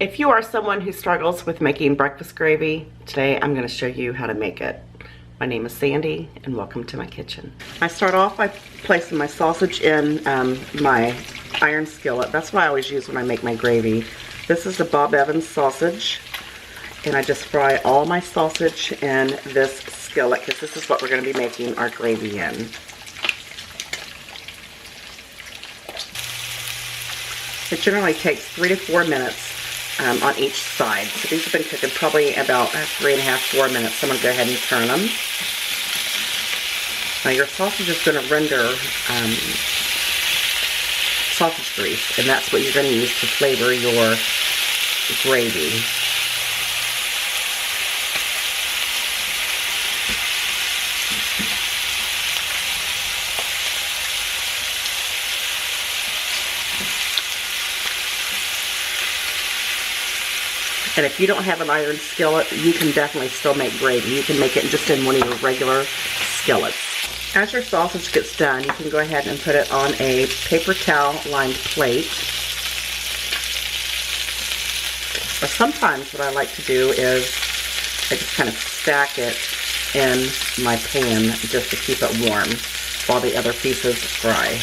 If you are someone who struggles with making breakfast gravy, today I'm going to show you how to make it. My name is Sandy and welcome to my kitchen. I start off by placing my sausage in my iron skillet. That's what I always use when I make my gravy. This is the Bob Evans sausage, and I just fry all my sausage in this skillet because this is what we're going to be making our gravy in. It generally takes 3 to 4 minutes on each side. So these have been cooking probably about 3.5 to 4 minutes. So I'm going to go ahead and turn them. Now your sausage is going to render sausage grease, and that's what you're going to use to flavor your gravy. And if you don't have an iron skillet, you can definitely still make gravy. You can make it just in one of your regular skillets. As your sausage gets done, you can go ahead and put it on a paper towel lined plate. Or sometimes what I like to do is I just kind of stack it in my pan just to keep it warm while the other pieces fry.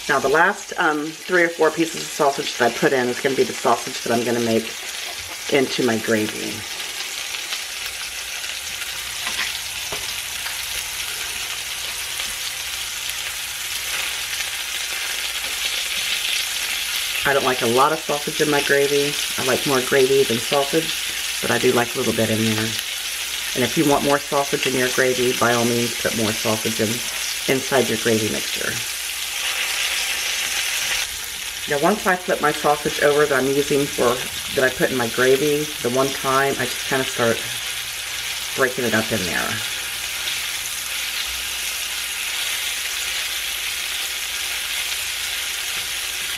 Now the last 3 or 4 pieces of sausage that I put in is going to be the sausage that I'm going to make into my gravy. I don't like a lot of sausage in my gravy. I like more gravy than sausage, but I do like a little bit in there. And if you want more sausage in your gravy, by all means put more sausage inside your gravy mixture. Now once I flip my sausage over that I'm using that I put in my gravy, the one time I just kind of start breaking it up in there.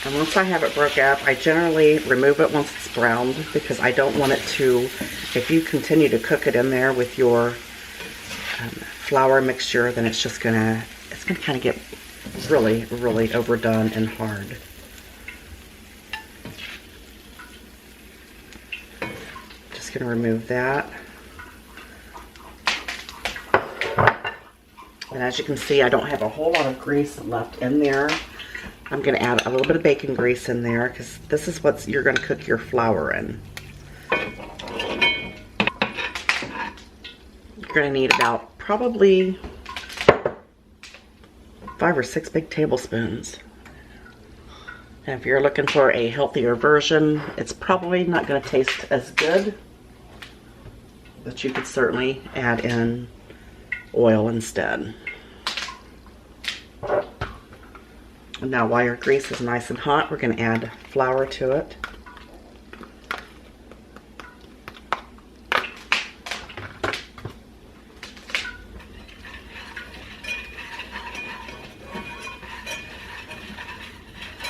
And once I have it broke up, I generally remove it once it's browned because I don't want it to, if you continue to cook it in there with your flour mixture, then it's gonna kind of get really, really overdone and hard. Going to remove that, and as you can see, I don't have a whole lot of grease left in there. I'm going to add a little bit of bacon grease in there because this is what you're going to cook your flour in. You're going to need about probably 5 or 6 big tablespoons. And if you're looking for a healthier version, it's probably not going to taste as good. But you could certainly add in oil instead. Now while your grease is nice and hot, we're going to add flour to it.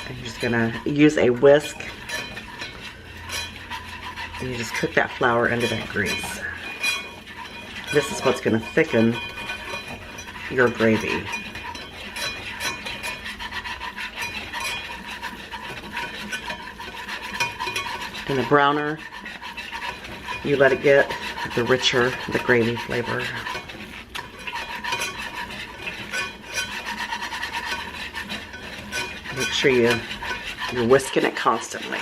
And you're just going to use a whisk, and you just cook that flour into that grease. This is what's going to thicken your gravy. And the browner you let it get, the richer the gravy flavor. Make sure you're whisking it constantly.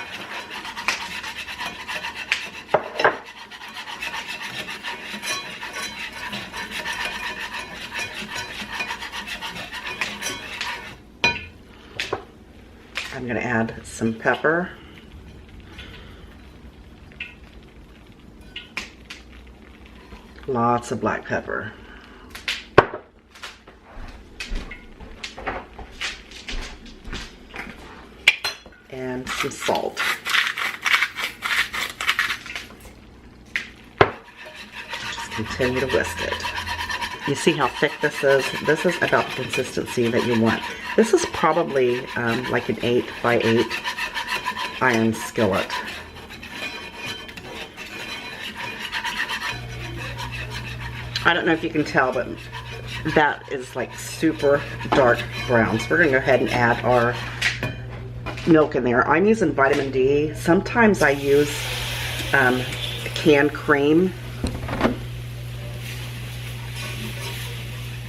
I'm going to add some pepper. Lots of black pepper. And some salt. Just continue to whisk it. You see how thick this is? This is about the consistency that you want. This is probably like an 8x8 iron skillet. I don't know if you can tell, but that is like super dark brown. So we're gonna go ahead and add our milk in there. I'm using vitamin D. Sometimes I use canned cream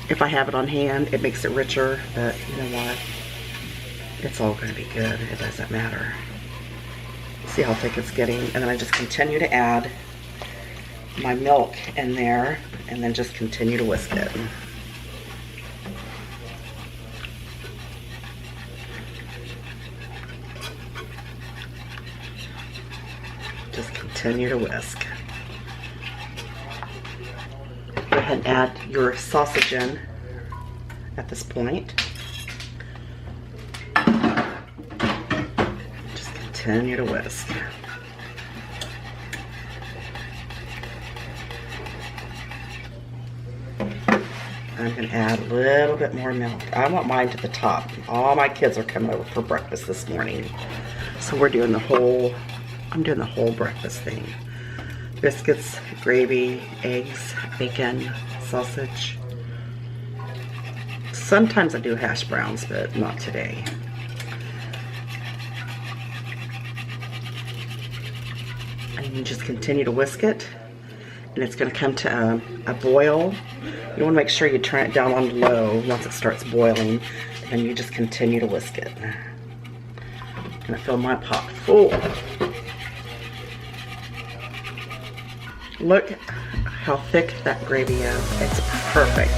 if I have it on hand. It makes it richer, but you know what? It's all gonna be good. It doesn't matter. See how thick it's getting? And then I just continue to add my milk in there and then just continue to whisk it. Just continue to whisk. Go ahead and add your sausage in at this point. Just continue to whisk. I'm going to add a little bit more milk. I want mine to the top. All my kids are coming over for breakfast this morning. So we're doing the whole, I'm doing the whole breakfast thing. Biscuits, gravy, eggs, bacon, sausage. Sometimes I do hash browns, but not today. And you just continue to whisk it. And it's going to come to a boil. You want to make sure you turn it down on low once it starts boiling, and you just continue to whisk it. I'm going to fill my pot full. Look how thick that gravy is. It's perfect.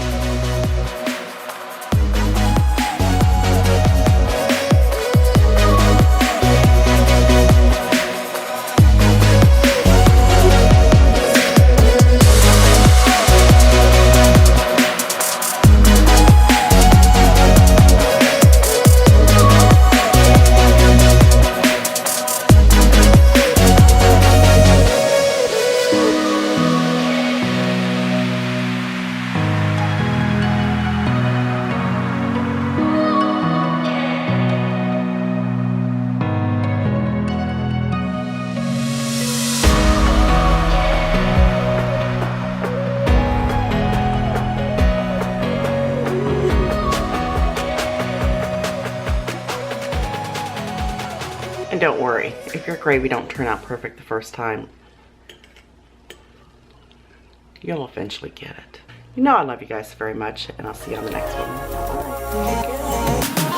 And don't worry, if your gravy don't turn out perfect the first time, you'll eventually get it. You know I love you guys very much, and I'll see you on the next one. Bye.